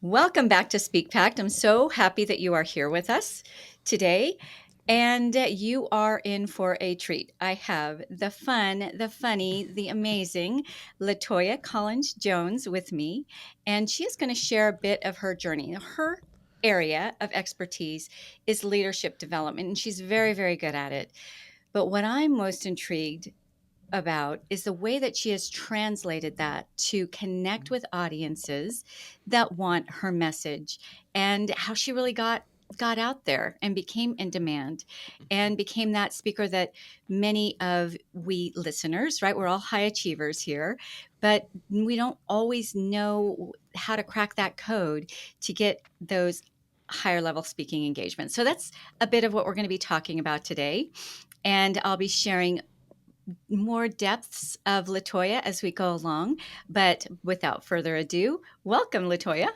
Welcome back to SpeakPact. I'm so happy that you are here with us today. And you are in for a treat. I have the fun, the funny, the amazing Latoya Collins Jones with me. And she is going to share a bit of her journey. Her area of expertise is leadership development, and she's very, very good at it. But what I'm most intrigued about is the way that she has translated that to connect with audiences that want her message, and how she really got out there and became in demand and became that speaker that many of we listeners, right, we're all high achievers here, but we don't always know how to crack that code to get those higher level speaking engagements. So that's a bit of what we're going to be talking about today, and I'll be sharing more depths of Latoya as we go along. But without further ado, welcome, Latoya.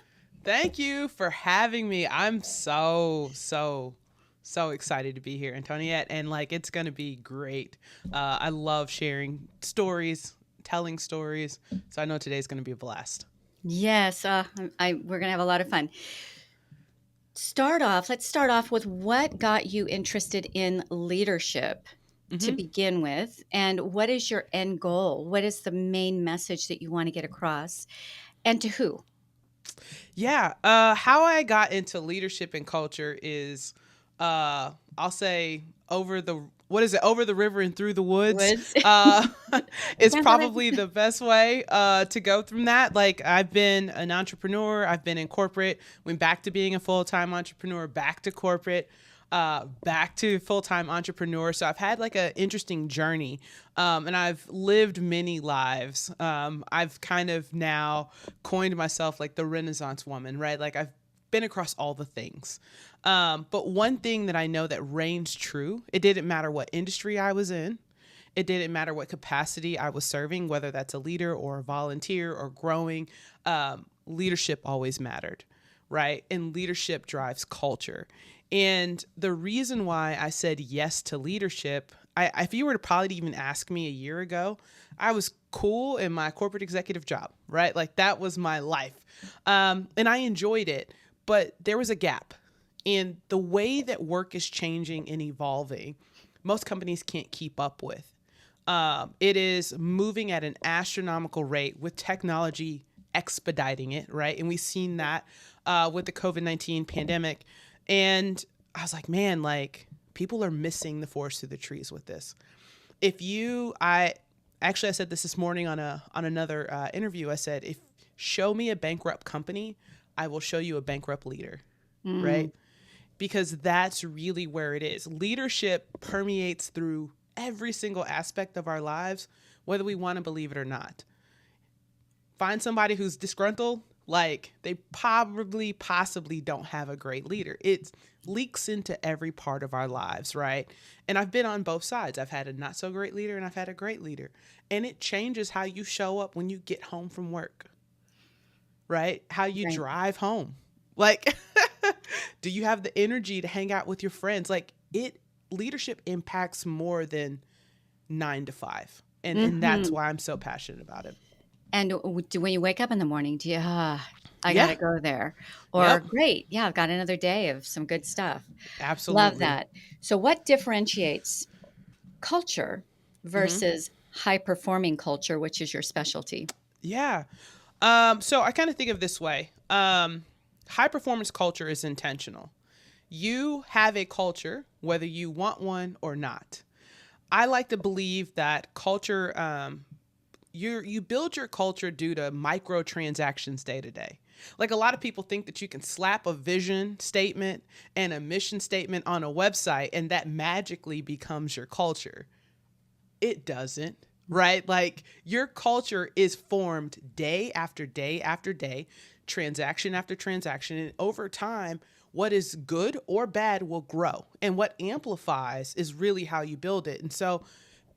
Thank you for having me. I'm so excited to be here, Antoniette, and it's gonna be great. I love sharing stories, telling stories, so I know today's gonna be a blast. Yes, we're going to have a lot of fun. Let's start off with what got you interested in leadership to hmm begin with, and what is your end goal? What is the main message that you want to get across, and to who? Yeah, how I got into leadership and culture is, I'll say over the what is it over the river and through the woods. Woods. Uh, is Depends on probably it. the best way to go from that. Like I've been an entrepreneur, I've been in corporate, went back to being a full time entrepreneur, back to corporate. Back to full-time entrepreneur, so I've had like an interesting journey, and I've lived many lives. I've kind of now coined myself like the Renaissance woman, right? Like I've been across all the things. But one thing that I know that reigns true, it didn't matter what industry I was in. It didn't matter what capacity I was serving, whether that's a leader or a volunteer or growing. Leadership always mattered, right? And leadership drives culture. And the reason why I said yes to leadership, if you were to probably even ask me a year ago, I was cool in my corporate executive job, right? Like that was my life. And I enjoyed it, but there was a gap. And the way that work is changing and evolving, most companies can't keep up with. It is moving at an astronomical rate with technology expediting it, right? And we've seen that with the COVID-19 pandemic. And I was like, man, like people are missing the forest through the trees with this. If you, I actually I said this morning on another interview. I said, if show me a bankrupt company, I will show you a bankrupt leader, Mm, right? Because that's really where it is. Leadership permeates through every single aspect of our lives, whether we want to believe it or not. Find somebody who's disgruntled, like they probably possibly don't have a great leader. It leaks into every part of our lives, right? And I've been on both sides. I've had a not so great leader and I've had a great leader. And it changes how you show up when you get home from work, right? How you right. drive home. Like do you have the energy to hang out with your friends? Like it leadership impacts more than 9 to 5. And that's Hmm. why I'm so passionate about it. And when you wake up in the morning, do you, I got Yeah. to go there? Or, Yep. great, yeah, I've got another day of some good stuff. Love Absolutely. that. So, what differentiates culture hmm versus high performing culture, which is your specialty? Yeah. So I kind of think of this way. High performance culture is intentional. You have a culture, whether you want one or not. I like to believe that culture, you build your culture due to microtransactions day to day. Like a lot of people think that you can slap a vision statement and a mission statement on a website and that magically becomes your culture. It doesn't, right? Like your culture is formed day after day after day, transaction after transaction. And over time, what is good or bad will grow. And what amplifies is really how you build it. And so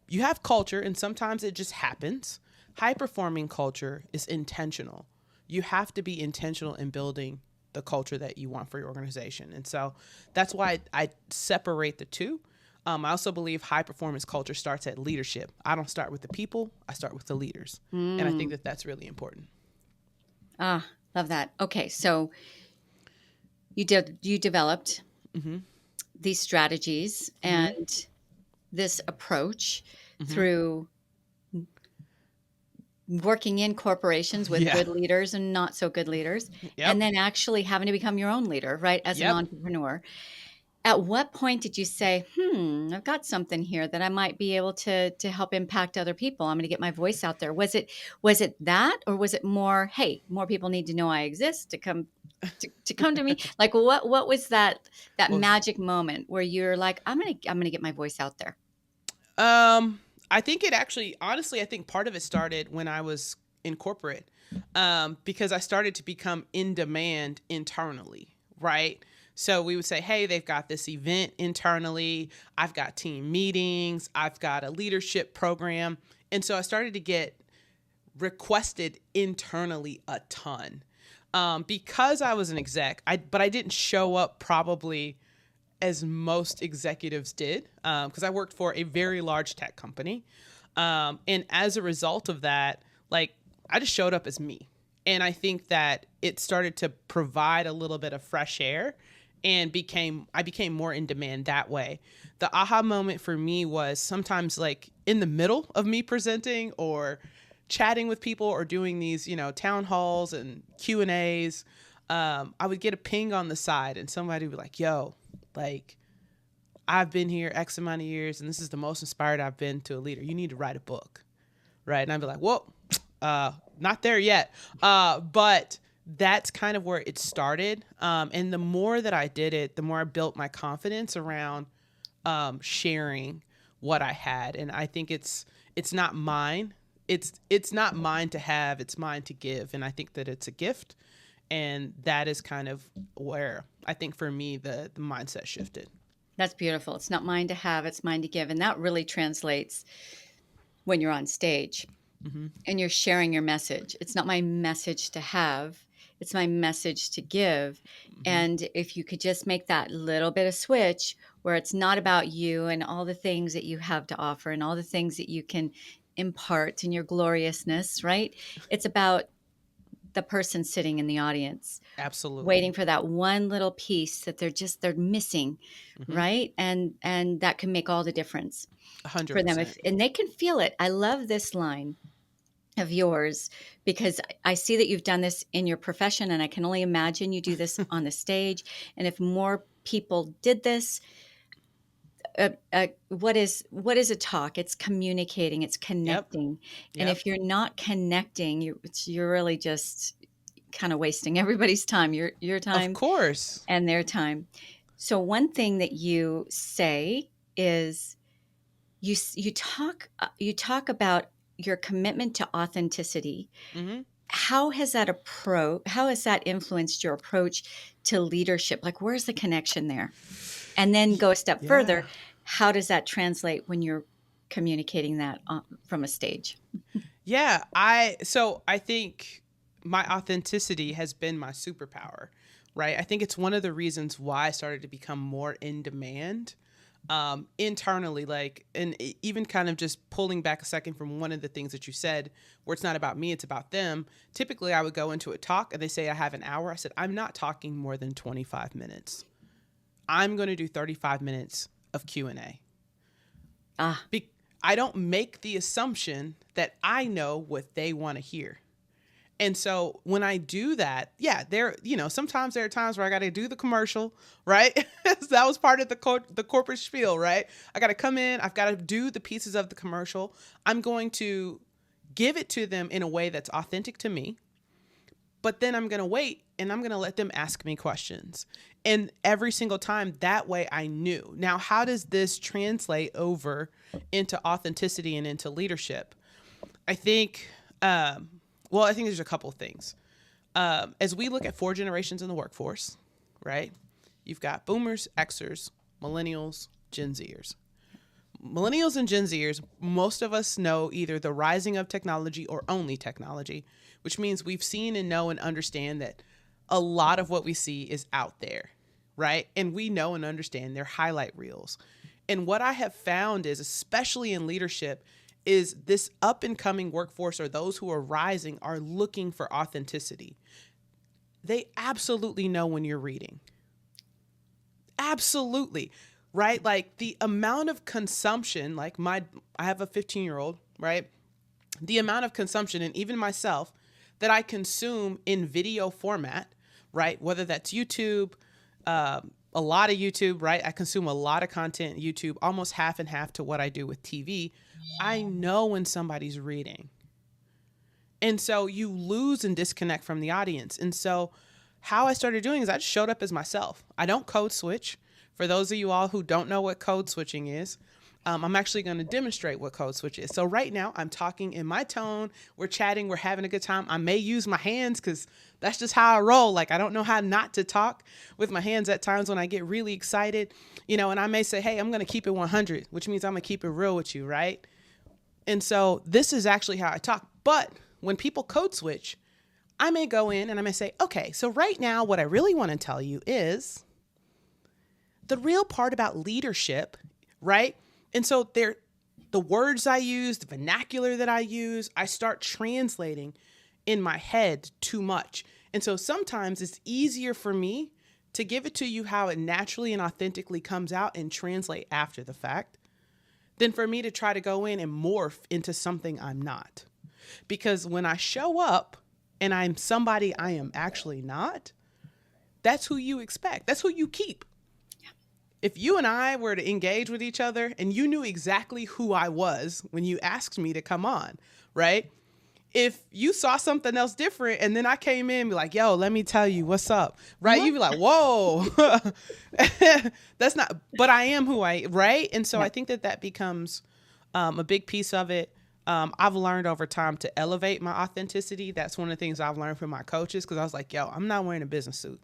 you have culture, and sometimes it just happens. High performing culture is intentional. You have to be intentional in building the culture that you want for your organization. And so that's why I separate the two. I also believe high performance culture starts at leadership. I don't start with the people, I start with the leaders. And I think Mm. that that's really important. Ah, Love that. Okay, so you developed Mm-hmm. these strategies Mm-hmm. and this approach Mm-hmm. through working in corporations with Yeah. good leaders and not so good leaders, and Yep. then actually having to become your own leader, right, as an Yep. entrepreneur. At what point did you say, I've got something here that I might be able to help impact other people. I'm going to get my voice out there." Was it that, or was it more, "Hey, more people need to know I exist to come to me?" Like, what was that Well, magic moment where you're like, I'm gonna get my voice out there? I think it actually, honestly, I think part of it started when I was in corporate, because I started to become in demand internally, right? So we would say, hey, they've got this event internally. I've got team meetings. I've got a leadership program. And so I started to get requested internally a ton, because I was an exec. But I didn't show up probably as most executives did, because I worked for a very large tech company. And as a result of that, like, I just showed up as me. And I think that it started to provide a little bit of fresh air, and I became more in demand that way. The aha moment for me was sometimes, like, in the middle of me presenting or chatting with people or doing these, town halls and Q&As, I would get a ping on the side and somebody would be like, yo, like, I've been here X amount of years and this is the most inspired I've been to a leader. You need to write a book. Right. And I'd be like, whoa, not there yet. But that's kind of where it started. And the more that I did it, the more I built my confidence around sharing what I had. And I think it's not mine. It's not mine to have, it's mine to give. And I think that it's a gift. And that is kind of where I think for me the mindset shifted. That's beautiful. It's not mine to have, it's mine to give. And that really translates when you're on stage Mm-hmm. and you're sharing your message. It's not my message to have, it's my message to give. Mm-hmm. And if you could just make that little bit of switch where it's not about you and all the things that you have to offer and all the things that you can impart in your gloriousness, right? It's about the person sitting in the audience Absolutely. waiting for that one little piece that they're missing, Mm-hmm. right? And that can make all the difference for them, 100%. if and they can feel it. I love this line of yours because I see that you've done this in your profession, and I can only imagine you do this on the stage. And if more people did this, what is a talk? It's communicating, it's Yep. connecting. And Yep. if you're not connecting, you're really just kind of wasting everybody's time, your Of time course. and their time. So one thing that you say is you talk about your commitment to authenticity. Mm-hmm. How has that influenced your approach to leadership? Like, where's the connection there? And then go a step Yeah. further. How does that translate when you're communicating that from a stage? Yeah. I think my authenticity has been my superpower, right? I think it's one of the reasons why I started to become more in demand, internally, like, and even kind of just pulling back a second from one of the things that you said, where it's not about me, it's about them. Typically, I would go into a talk and they say I have an hour. I said, I'm not talking more than 25 minutes. I'm going to do 35 minutes of Q&A. Ah, Be- I don't make the assumption that I know what they want to hear. And so when I do that, yeah, sometimes there are times where I got to do the commercial, right? So that was part of the corporate spiel, right? I got to come in, I've got to do the pieces of the commercial. I'm going to give it to them in a way that's authentic to me, but then I'm going to wait and I'm going to let them ask me questions. And every single time, that way I knew. Now, how does this translate over into authenticity and into leadership? I think, I think there's a couple of things. As we look at four generations in the workforce, right? You've got boomers, Xers, millennials, Gen Zers. Millennials and Gen Zers, most of us know either the rising of technology or only technology, which means we've seen and know and understand that a lot of what we see is out there, right? And we know and understand their highlight reels. And what I have found is, especially in leadership, is this up and coming workforce, or those who are rising, are looking for authenticity. they absolutely know when you're reading. Absolutely. Right? Like the amount of consumption, like I have a 15-year-old, right? The amount of consumption, and even myself, that I consume in video format, right? Whether that's YouTube, a lot of YouTube, right? I consume a lot of content YouTube, almost half and half to what I do with TV. I know when somebody's reading. And so you lose and disconnect from the audience. And so how I started doing is I just showed up as myself. I don't code switch. For those of you all who don't know what code switching is, I'm actually going to demonstrate what code switch is. So right now I'm talking in my tone. We're chatting. We're having a good time. I may use my hands because that's just how I roll. Like I don't know how not to talk with my hands at times when I get really excited, and I may say, hey, I'm going to keep it 100, which means I'm going to keep it real with you. Right. And so this is actually how I talk. But when people code switch, I may go in and I may say, okay, so right now, what I really want to tell you is the real part about leadership, right? And so the words I use, the vernacular that I use, I start translating in my head too much. And so sometimes it's easier for me to give it to you how it naturally and authentically comes out and translate after the fact than for me to try to go in and morph into something I'm not. Because when I show up and I'm somebody I am actually not, that's who you expect. That's who you keep. If you and I were to engage with each other and you knew exactly who I was when you asked me to come on, right? If you saw something else different and then I came in and be like, yo, let me tell you what's up, right? You'd be like, whoa, that's not, but I am who I, right? And so Yeah. I think that becomes a big piece of it. I've learned over time to elevate my authenticity. That's one of the things I've learned from my coaches because I was like, yo, I'm not wearing a business suit.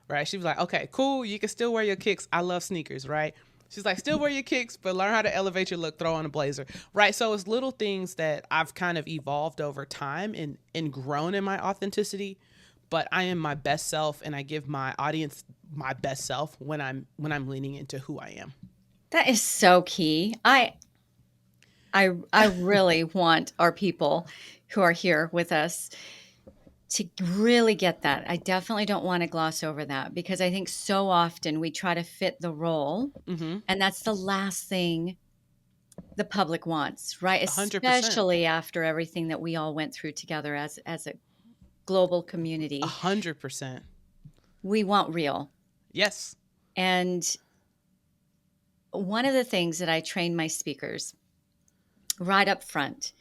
Right. She was like, okay, cool. You can still wear your kicks. I love sneakers. Right. She's like, still wear your kicks, but learn how to elevate your look, throw on a blazer. Right. So it's little things that I've kind of evolved over time and grown in my authenticity. But I am my best self and I give my audience my best self when I'm leaning into who I am. That is so key. I really want our people who are here with us to really get that. I definitely don't want to gloss over that because I think so often we try to fit the role, Mm-hmm. and that's the last thing the public wants, right? 100%. Especially after everything that we all went through together as a global A community. 100%. We want real. Yes. And one of the things that I train my speakers right up front,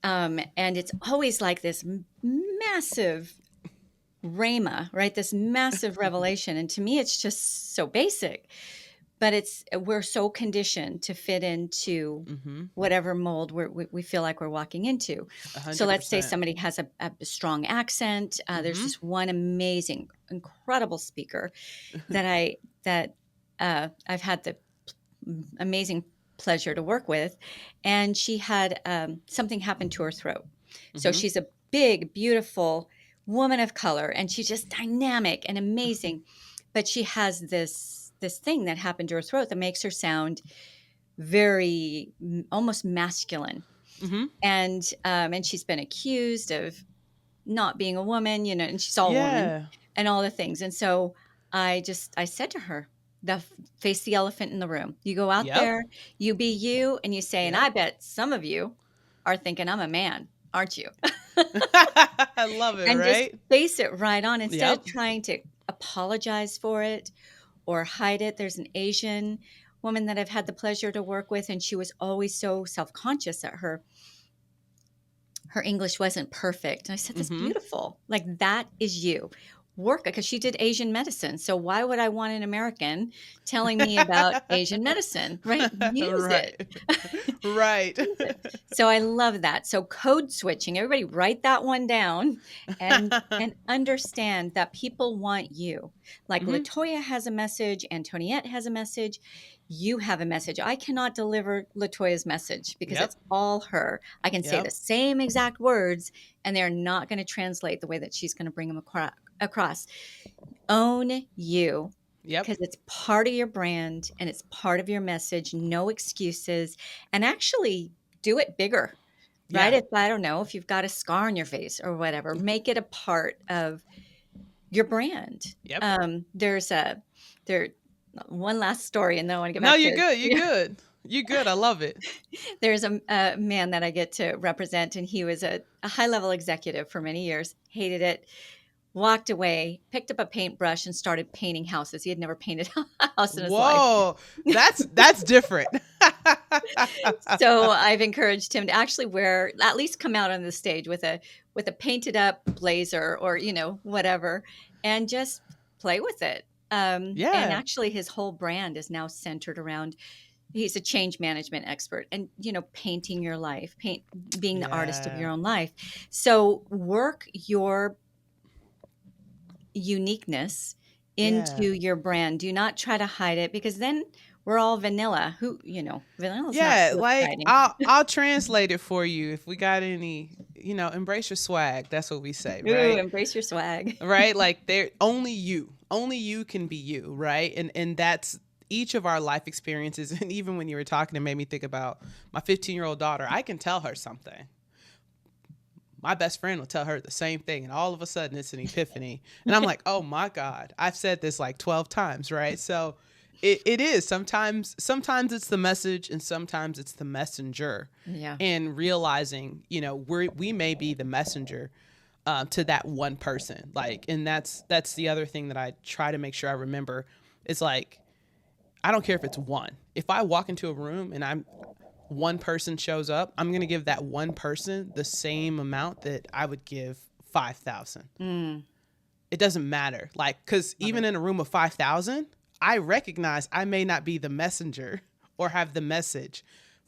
and it's always like this massive rhema, right? This massive revelation. And to me, it's just so basic, but we're so conditioned to fit into Mm-hmm. whatever mold we feel like we're walking into. A So hundred let's say percent. somebody has a strong accent. There's Mm-hmm. this one amazing, incredible speaker that I've had the amazing pleasure to work with, and she had something happen to her throat. So Mm-hmm. she's a big, beautiful woman of color, and she's just dynamic and amazing. But she has this thing that happened to her throat that makes her sound very almost masculine, Mm-hmm. and she's been accused of not being a woman, and she's all woman Yeah. and all the things. And so I said to her, face the elephant in the room. You go out Yep. there, you be you, and you say, and Yep. I bet some of you are thinking I'm a man, aren't you? I love it, And just right? face it right on instead of Yep. trying to apologize for it or hide it. There's an Asian woman that I've had the pleasure to work with, and she was always so self-conscious that her English wasn't perfect. And I said, that's Mm-hmm. beautiful. Like that is you. Work because she did Asian medicine. So why would I want an American telling me about Asian medicine, right? Use it. Right. Right. Use it. So I love that. So code switching, everybody write that one down and understand that people want you. Like Mm-hmm. Latoya has a message, Antoniette has a message, you have a message. I cannot deliver Latoya's message because Yep. it's all her. I can say the Yep. same exact words and they're not going to translate the way that she's going to bring them across. Own you Yep. because it's part of your brand and it's part of your message. No excuses, and actually do it bigger, right? Yeah. If I don't know, if you've got a scar on your face or whatever, make it a part of your brand. Yep. There's a there one last story, and then I want to get No, back you're to good. You're good. You good. I love it. there's a man that I get to represent, and he was a high level executive for many years. Hated it. Walked away, picked up a paintbrush, and started painting houses. He had never painted a house in his life. Whoa, that's different. So I've encouraged him to actually wear, at least come out on the stage with a painted up blazer or whatever, and just play with it. And Yeah, actually, his whole brand is now centered around. He's a change management expert, and painting your life, being the artist of yeah, your own life. So work your uniqueness yeah, into your brand. Do not try to hide it, because then we're all vanilla. Vanilla is not yeah. so Like exciting. I'll translate it for you if we got any. Embrace your swag. That's what we say, Ooh, right? embrace your swag. Right? Like there, only you can be you, right? And that's each of our life experiences. And even when you were talking, it made me think about my 15-year-old daughter. I can tell her something. My best friend will tell her the same thing, and all of a sudden it's an epiphany, and I'm like, oh my god, I've said this like 12 times, right? So it is sometimes it's the message and sometimes it's the messenger, Yeah. and realizing we may be the messenger to that one person, like, and that's the other thing that I try to make sure I remember is like, I don't care if it's one. If I walk into a room and I'm one person shows up, I'm going to give that one person the same amount that I would give 5,000. Mm, It doesn't matter. Like, because love even it. in a room of 5,000, I recognize I may not be the messenger or have the message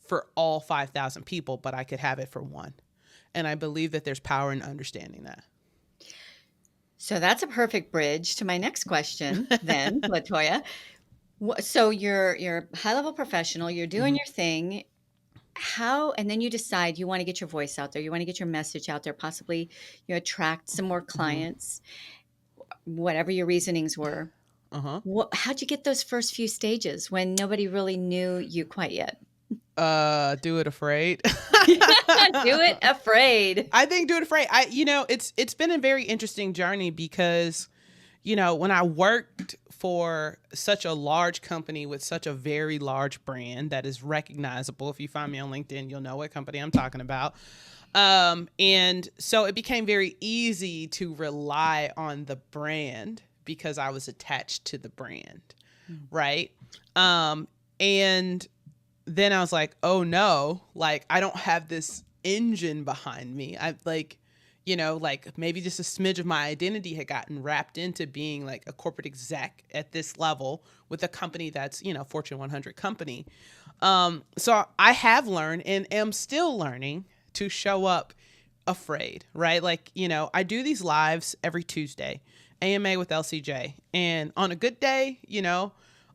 for all 5,000 people, but I could have it for one. And I believe that there's power in understanding So that's a perfect bridge to my next question, then, Latoya. So you're a high level professional. You're doing that. your thing. How, and then you decide you want to get your voice out there. You want to get your message out there. Possibly you attract some more Hmm. clients. Whatever your reasonings were. Uh-huh. How'd you get those first few stages when nobody really knew you quite yet? Do it afraid. Do it afraid. I think do it afraid. It's been a very interesting journey because when I worked for such a large company with such a very large brand that is recognizable, if you find me on LinkedIn, you'll know what company I'm talking about. And so it became very easy to rely on the brand because I was attached to the brand, Mm. right? And then I was like, oh no, like I don't have this engine behind me. I like, like maybe just a smidge of my identity had gotten wrapped into being like a corporate exec at this level with a company that's, Fortune 100 company. So I have learned and am still learning to show up afraid, right? Like, I do these lives every Tuesday, AMA with LCJ. And on a good day,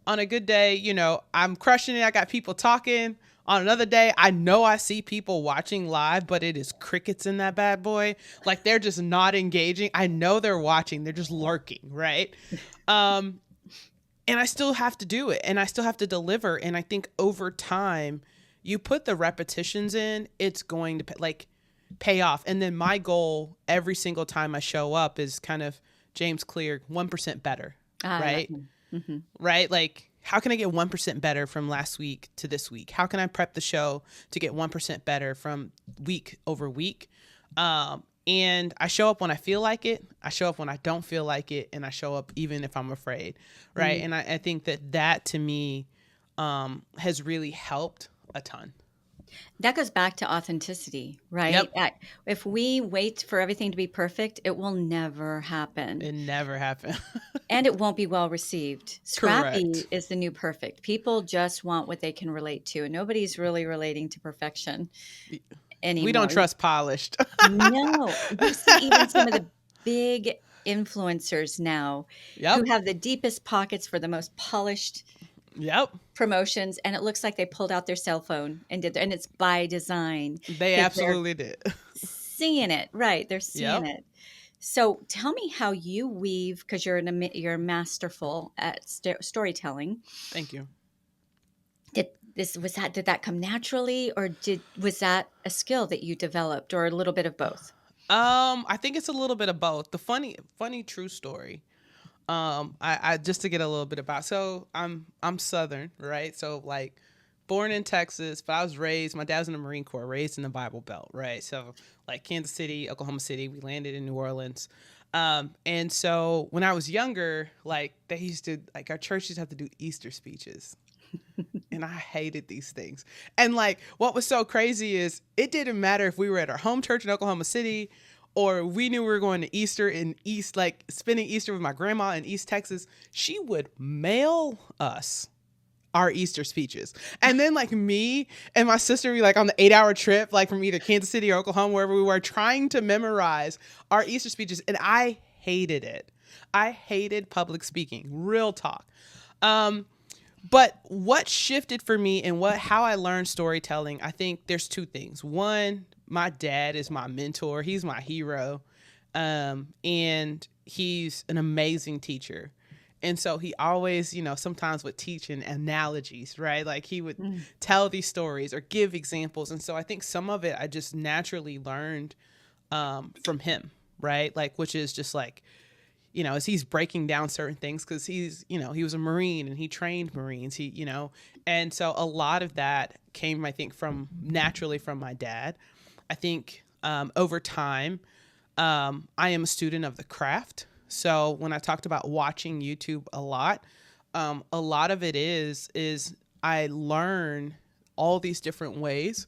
I'm crushing it. I got people talking. On another day, I know I see people watching live, but it is crickets in that bad boy. Like they're just not engaging. I know they're watching. They're just lurking, right? Um, and I still have to do it and I still have to deliver. And I think over time, you put the repetitions in, it's going to pay off. And then my goal every single time I show up is kind of James Clear, 1% better, Ah, I love right? him. Hmm. Right? Like, how can I get 1% better from last week to this week? How can I prep the show to get 1% better from week over week? And I show up when I feel like it. I show up when I don't feel like it. And I show up even if I'm afraid. Right. Mm. And I think that to me has really helped a ton. That goes back to authenticity, right? Yep. If we wait for everything to be perfect, it will never happen. It never happened. And it won't be well received. Correct. Scrappy is the new perfect. People just want what they can relate to, and nobody's really relating to perfection We don't anymore. trust polished. No, you see even some of the big influencers now who Yep. have the deepest pockets for the most polished Yep. promotions, and it looks like they pulled out their cell phone and and it's by design They because they're absolutely did. seeing it, right? They're seeing Yep. it. So tell me how you weave, because you're masterful at storytelling. Thank you. Did that come naturally, or was that a skill that you developed, or a little bit of both? I think it's a little bit of both. The funny true story. I just to get a little bit about. So I'm Southern, right? So like born in Texas, but I was raised. My dad was in the Marine Corps, raised in the Bible Belt, right? So like Kansas City, Oklahoma City. We landed in New Orleans. And so when I was younger, like they used to like our church used to have to do Easter speeches. And I hated these things. And like what was so crazy is it didn't matter if we were at our home church in Oklahoma City or we knew we were going to Easter in East, like spending Easter with my grandma in East Texas. She would mail us our Easter speeches. And then like me and my sister would be like on the 8-hour trip, like from either Kansas City or Oklahoma, wherever we were, trying to memorize our Easter speeches. And I hated it. I hated public speaking, real talk. But what shifted for me and how I learned storytelling, I think there's two things. One, my dad is my mentor. He's my hero. And he's an amazing teacher. And so he always, sometimes would teach in analogies, right? Like he would tell these stories or give examples. And so I think some of it I just naturally learned from him, right? Like, which is just like, as he's breaking down certain things because he's, he was a Marine and he trained Marines, and so a lot of that came, I think, naturally from my dad. I think over time, I am a student of the craft. So when I talked about watching YouTube a lot of it is I learn all these different ways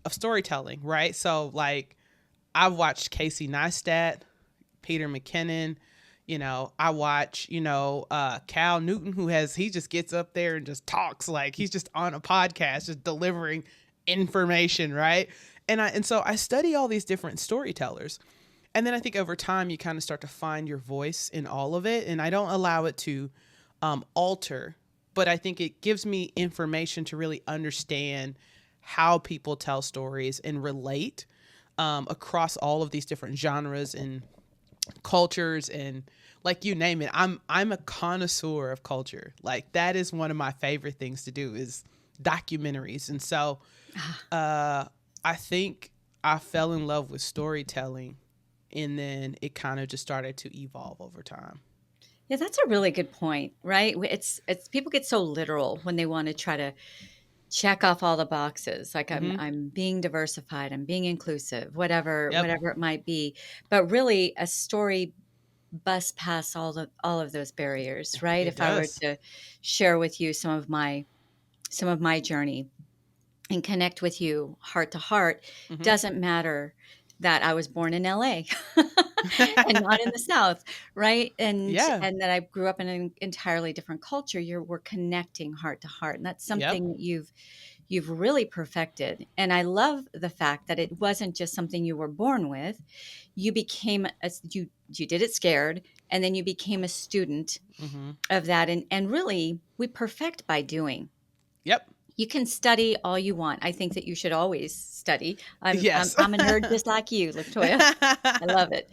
of storytelling, right? So like I've watched Casey Neistat, Peter McKinnon. I watch, Cal Newton, he just gets up there and just talks like he's just on a podcast, just delivering information, right? And so I study all these different storytellers. And then I think over time you kind of start to find your voice in all of it. And I don't allow it to alter, but I think it gives me information to really understand how people tell stories and relate across all of these different genres and cultures, and like you name it. I'm a connoisseur of culture. Like that is one of my favorite things to do is documentaries. And so I think I fell in love with storytelling, and then it kind of just started to evolve over time. Yeah, that's a really good point, right? It's people get so literal when they want to try to check off all the boxes. Like Mm-hmm. I'm being diversified, I'm being inclusive, whatever Yep. whatever it might be. But really, a story busts past all of those barriers, right? It If I were does. to share with you some of my journey and connect with you heart to heart, Mm-hmm. doesn't matter that I was born in LA and not in the South, right? And Yeah. and that I grew up in an entirely different culture. We're connecting heart to heart, and that's Yep. something that you've really perfected. And I love the fact that it wasn't just something you were born with. You became you did it scared, and then you became a student Mm-hmm. of that. And really, we perfect by doing. Yep. You can study all you want. I think that you should always study. I'm I'm, Yes. I'm a nerd just like you, Latoya. I love it.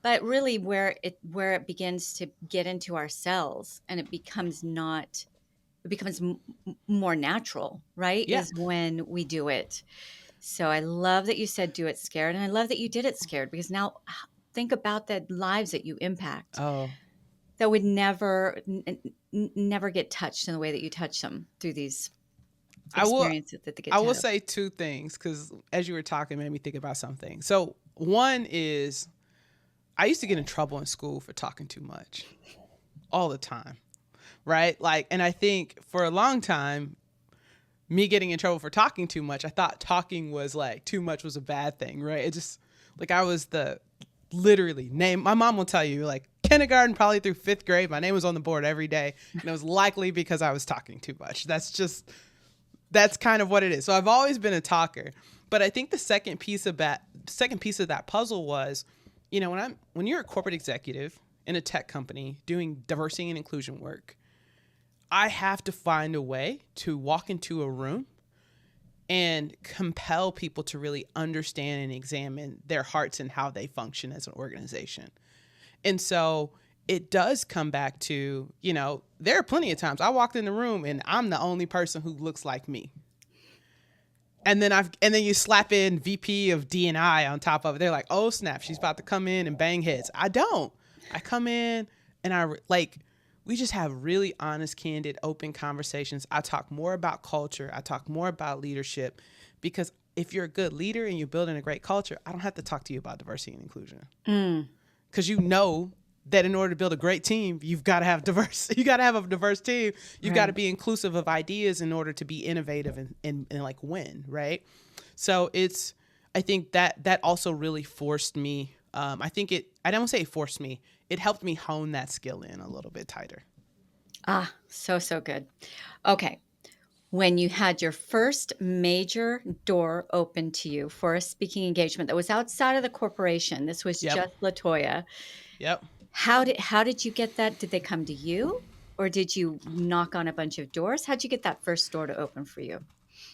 But really, where it begins to get into ourselves, and it becomes more natural, right? Yeah. Is when we do it. So I love that you said do it scared, and I love that you did it scared, because now think about the lives that you impact Oh, that would never get touched in the way that you touch them through these I will. experiences that they get I to will have. say two things because as you were talking, it made me think about something. So one is I used to get in trouble in school for talking too much all the time, right? Like, and I think for a long time, me getting in trouble for talking too much, I thought talking was like too much was a bad thing, right? It just like I was the literally name. My mom will tell you like kindergarten probably through fifth grade, my name was on the board every day, and it was likely because I was talking too much. That's kind of what it is. So I've always been a talker, but I think the second piece of that puzzle was, when you're a corporate executive in a tech company doing diversity and inclusion work, I have to find a way to walk into a room and compel people to really understand and examine their hearts and how they function as an organization. And so it does come back to, there are plenty of times I walked in the room and I'm the only person who looks like me. And then you slap in VP of D&I on top of it. They're like, oh snap, she's about to come in and bang hits. I don't. I come in and like we just have really honest, candid, open conversations. I talk more about culture. I talk more about leadership because if you're a good leader and you're building a great culture, I don't have to talk to you about diversity and inclusion. Mm, Because you know that in order to build a great team, you've got to have diverse. You got to have a diverse team. You've got to right. be inclusive of ideas in order to be innovative and like win, right? So I think that also really forced me. I don't say it forced me. It helped me hone that skill in a little bit tighter. Ah, so, so good. Okay. When you had your first major door open to you for a speaking engagement that was outside of the corporation, this was Yep. just Latoya. Yep. How did you get that? Did they come to you, or did you knock on a bunch of doors? How'd you get that first door to open for you?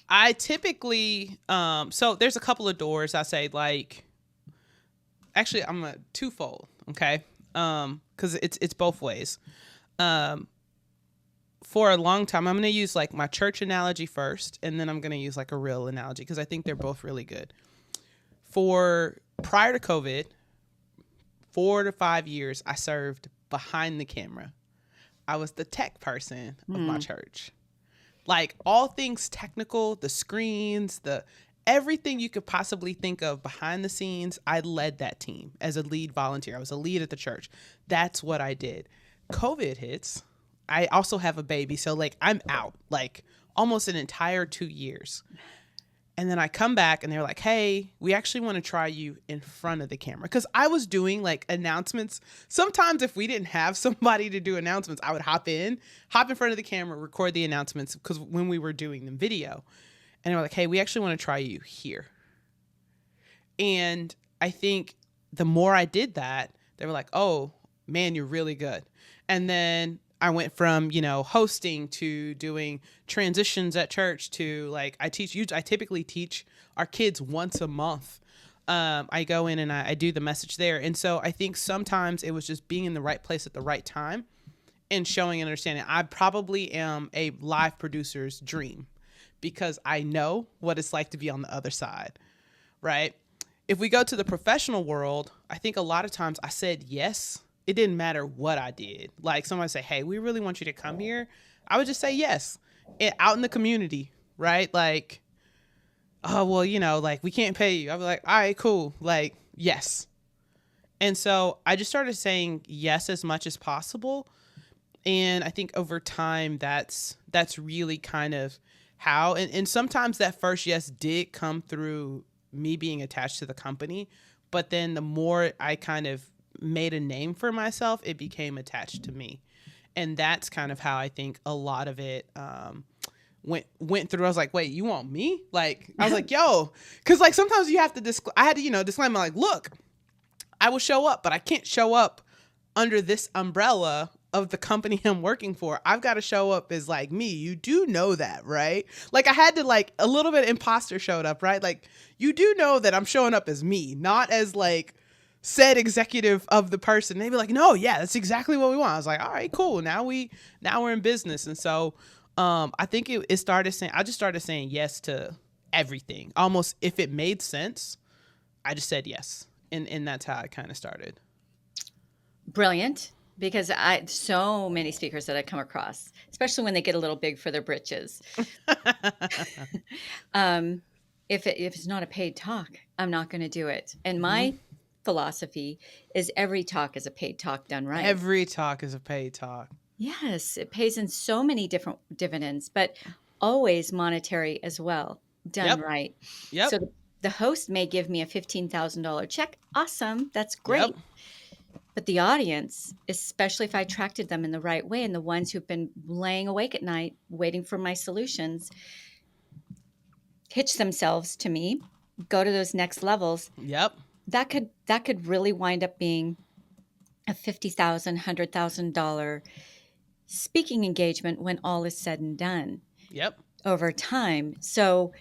I typically so there's a couple of doors I say like actually I'm a twofold, okay? Cuz it's both ways. Um for a long time, I'm going to use like my church analogy first, and then I'm going to use like a real analogy because I think they're both really good. For prior to COVID, 4 to 5 years, I served behind the camera. I was the tech person of my Hmm. church. Like all things technical, the screens, the everything you could possibly think of behind the scenes, I led that team as a lead volunteer. I was a lead at the church. That's what I did. COVID hits. I also have a baby, so like I'm out like almost an entire 2 years. And then I come back and they're like, "Hey, we actually want to try you in front of the camera." Cuz I was doing like announcements. Sometimes if we didn't have somebody to do announcements, I would hop in front of the camera, record the announcements cuz when we were doing them video. And they're like, "Hey, we actually want to try you here." And I think the more I did that, they were like, "Oh, man, you're really good." And then I went from, hosting to doing transitions at church to like I typically teach our kids once a month. I go in and I do the message there. And so I think sometimes it was just being in the right place at the right time and showing and understanding. I probably am a live producer's dream because I know what it's like to be on the other side, right? If we go to the professional world, I think a lot of times I said yes. It didn't matter what I did. Like somebody say, "Hey, we really want you to come here." I would just say yes. Out in the community, right? Like, "Oh, well, like we can't pay you." I was like, "All right, cool." Like, yes. And so I just started saying yes as much as possible. And I think over time that's really kind of how and sometimes that first yes did come through me being attached to the company, but then the more I kind of made a name for myself, it became attached to me. And that's kind of how I think a lot of it went through. I was like, "Wait, you want me?" Like I was like, "Yo," because like sometimes you have to I had to disclaim like, "Look, I will show up, but I can't show up under this umbrella of the company I'm working for. I've got to show up as like me. You do know that, right?" Like I had to like a little bit imposter showed up, right? Like you do know that I'm showing up as me, not as like said executive of the person. They'd be like, "No, yeah, that's exactly what we want." I was like, "All right, cool. Now we're in business." And so I think it started saying I just started saying yes to everything. Almost if it made sense, I just said yes. And that's how I kind of started. Brilliant, because I so many speakers that I come across, especially when they get a little big for their britches. Um, if it's not a paid talk, I'm not going to do it. And Hmm. my philosophy is every talk is a paid talk done right. Every talk is a paid talk. Yes, it pays in so many different dividends, but always monetary as well, done Yep. right. So Yep. the host may give me a $15,000 check. Awesome. That's Yep. great. But the audience, especially if I attracted them in the right way, and the ones who've been laying awake at night waiting for my solutions, hitch themselves to me, go to those next levels, Yep. that could really wind up being a $50,000, $100,000 speaking engagement when all is said and done Yep. over time. So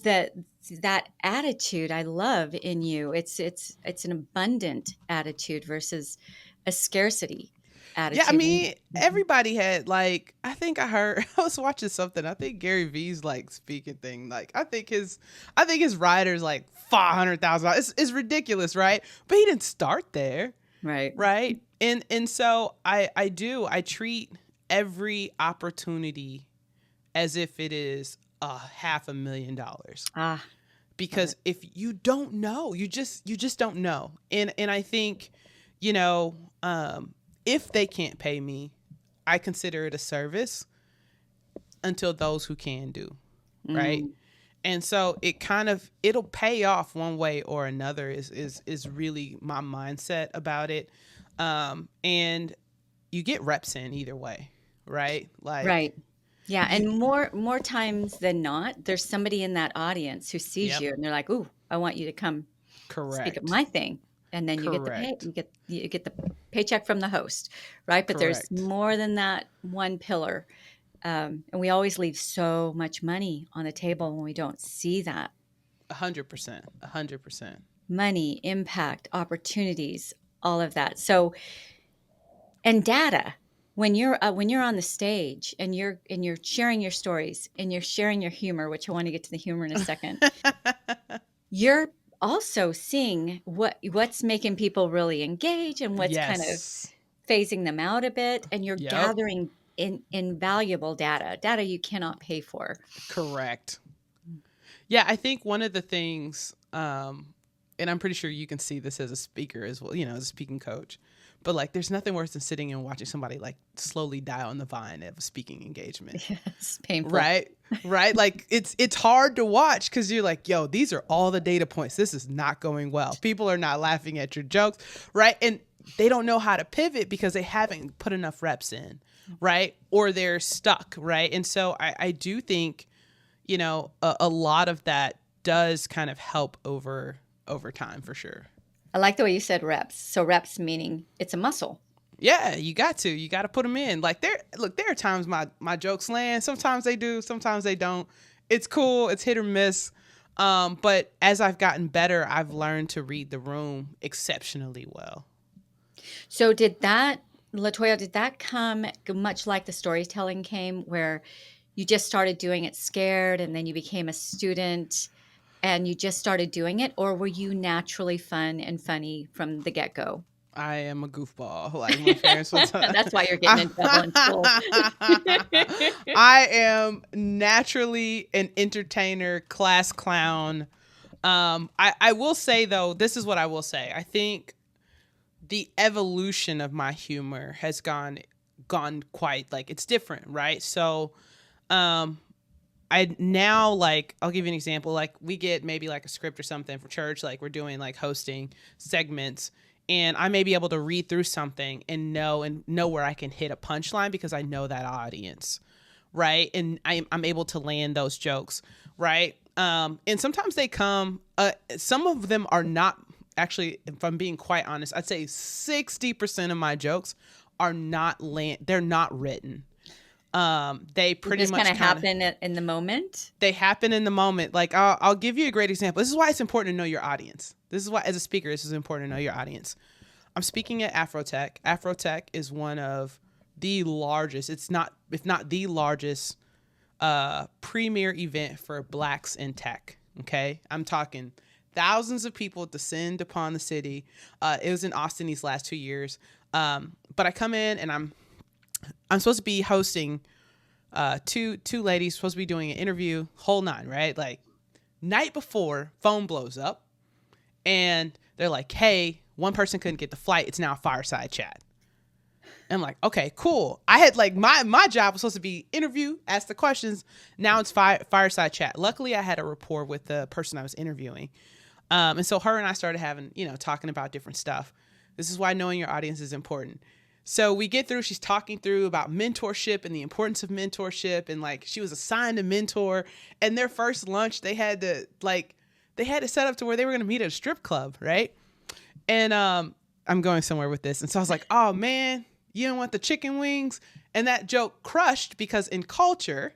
that that attitude I love in you. It's an abundant attitude versus a scarcity. Yeah, I attitude. mean, Mhm. everybody had like I think I heard I was watching something. I think Gary V's like speaking thing. Like I think his rider's like $500,000. It's ridiculous, right? But he didn't start there, Right. right? And so I treat every opportunity as if it is a $500,000, Ah, love because it. if you don't know, you just don't know. And I think, you know, if they can't pay me, I consider it a service until those who can do, right? Mm, And so it kind of it'll pay off one way or another is really my mindset about it. And you get reps in either way, right? Like, right. Yeah, you and more times than not, there's somebody in that audience who sees yep, you and they're like, "Ooh, I want you to come speak at correct. my thing." And then you get the pay Correct. you get the paycheck from the host, right? But there's Correct. more than that one pillar. And we always leave so much money on the table when we don't see that. 100%. 100%. Money, impact, opportunities, all of that. So, and data. When you're on the stage and you're sharing your stories and you're sharing your humor, which I want to get to the humor in a second, you're also seeing what's making people really engage and what's kind of Yes. phasing them out a bit, and you're Yep. gathering invaluable data you cannot pay for. Correct. Yeah, I think one of the things, and I'm pretty sure you can see this as a speaker as well, you know, as a speaking coach, but like there's nothing worse than sitting and watching somebody like slowly die on the vine of a speaking engagement. It's painful. Right? Right? Like it's hard to watch because you're like, yo, these are all the data points. This is not going well. People are not laughing at your jokes, right? And they don't know how to pivot because they haven't put enough reps in, right? Or they're stuck, right? And so I do think, you know, a lot of that does kind of help over time for sure. I like the way you said reps. So reps meaning it's a muscle. Yeah, you got to put them in. Like there are times my jokes land. Sometimes they do, sometimes they don't. It's cool. It's hit or miss. But as I've gotten better, I've learned to read the room exceptionally well. So did that, Latoya, did that come much like the storytelling came where you just started doing it scared and then you became a student and you just started doing it, or were you naturally fun and funny from the get-go? I am a goofball. Like my parents would tell. That's why you're getting in trouble in school. I am naturally an entertainer, class clown. I will say though, this is what I will say. I think the evolution of my humor has gone quite like it's different, right? So um I now like I'll give you an example. Like we get maybe like a script or something for church, like we're doing like hosting segments, and I may be able to read through something and know where I can hit a punchline because I know that audience, right? And I'm able to land those jokes, right? And sometimes they come. Some of them are not actually. If I'm being quite honest, I'd say 60% of my jokes are not land. They're not written. They They pretty just kind much of kind of happen in the moment. they happen in the moment. Like I'll give you a great example. This is why it's important to know your audience. This is why, as a speaker, this is important to know your audience. I'm speaking at Afrotech. Afrotech is one of the largest, it's not, if not the largest, premier event for blacks in tech. Okay. I'm talking thousands of people descend upon the city. It was in Austin these last 2 years. But I come in and I'm supposed to be hosting two ladies, supposed to be doing an interview, whole nine, right? Like night before, phone blows up and they're like, hey, one person couldn't get the flight. It's now a fireside chat. And I'm like, okay, cool. I had like my job was supposed to be interview, ask the questions. Now it's fireside chat. Luckily, I had a rapport with the person I was interviewing. And so her and I started having, talking about different stuff. This is why knowing your audience is important. So we get through, she's talking through about mentorship and the importance of mentorship. And like, she was assigned a mentor, and their first lunch, they had to set up to where they were going to meet at a strip club. Right. And, I'm going somewhere with this. And so I was like, oh man, you don't want the chicken wings. And that joke crushed because in culture,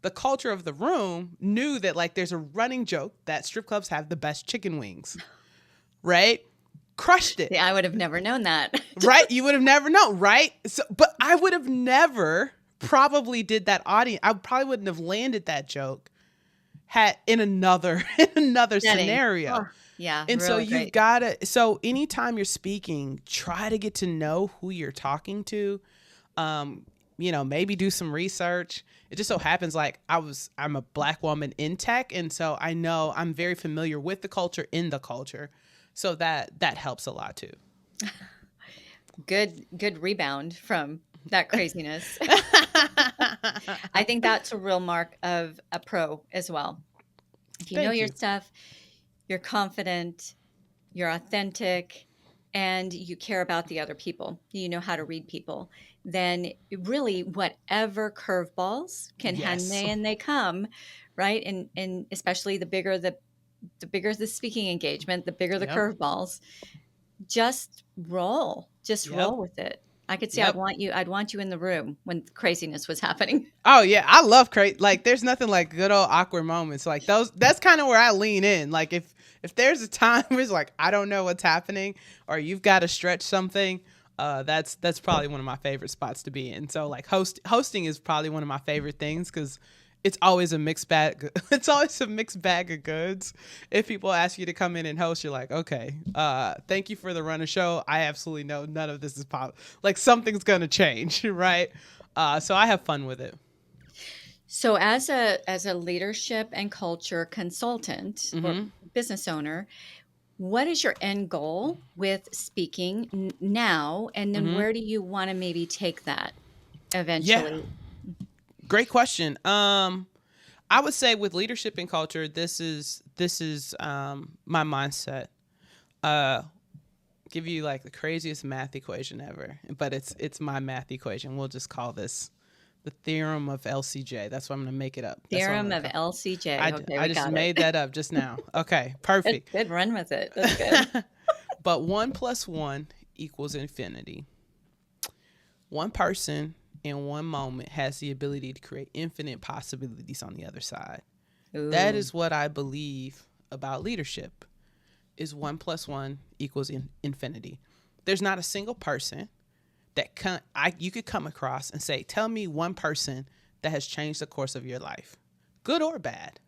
the culture of the room knew that like there's a running joke that strip clubs have the best chicken wings. Right. Crushed it. See, I would have never known that. Right? You would have never known, right? So, but I would have never probably did that audience. I probably wouldn't have landed that joke had in another in another Setting. scenario. Oh, yeah, And so really you've great. got to, so anytime you're speaking, try to get to know who you're talking to. Maybe do some research. It just so happens like I'm a Black woman in tech. And so I know I'm very familiar with the culture in the culture. So that helps a lot too. Good rebound from that craziness. I think that's a real mark of a pro as well. If you know Thank your you. stuff, you're confident, you're authentic, and you care about the other people, you know how to read people, then really whatever curveballs can hand Yes. they and they come, right? And especially the bigger the speaking engagement, the bigger the Yep. curveballs. Just Yep. roll with it. I could see Yep. I'd want you in the room when craziness was happening. Oh yeah, I love crazy. Like, there's nothing like good old awkward moments. Like those. That's kind of where I lean in. Like if there's a time where it's like I don't know what's happening, or you've got to stretch something, that's probably one of my favorite spots to be in. So like hosting is probably one of my favorite things because it's always a mixed bag. It's always a mixed bag of goods. If people ask you to come in and host, you're like, okay, thank you for the run of show. I absolutely know none of this is pop. Like something's gonna change, right? So I have fun with it. So as a leadership and culture consultant or Mm-hmm. business owner, what is your end goal with speaking now, and then Mm-hmm. where do you want to maybe take that Yeah, eventually? great question. I would say with leadership and culture, this is my mindset. Uh, give you like the craziest math equation ever, but it's my math equation. We'll just call this the theorem of LCJ. That's what I'm gonna make it up. That's what I'm Theorem gonna of call. LCJ. Okay, I we just got it. made that up just now. Okay, That's perfect. good. Run with it. That's good. But 1 plus 1 equals infinity. One person in one moment has the ability to create infinite possibilities on the other side. That Ooh. is what I believe about leadership is 1 plus 1 equals infinity. There's not a single person that you could come across and say, tell me one person that has changed the course of your life, good or bad.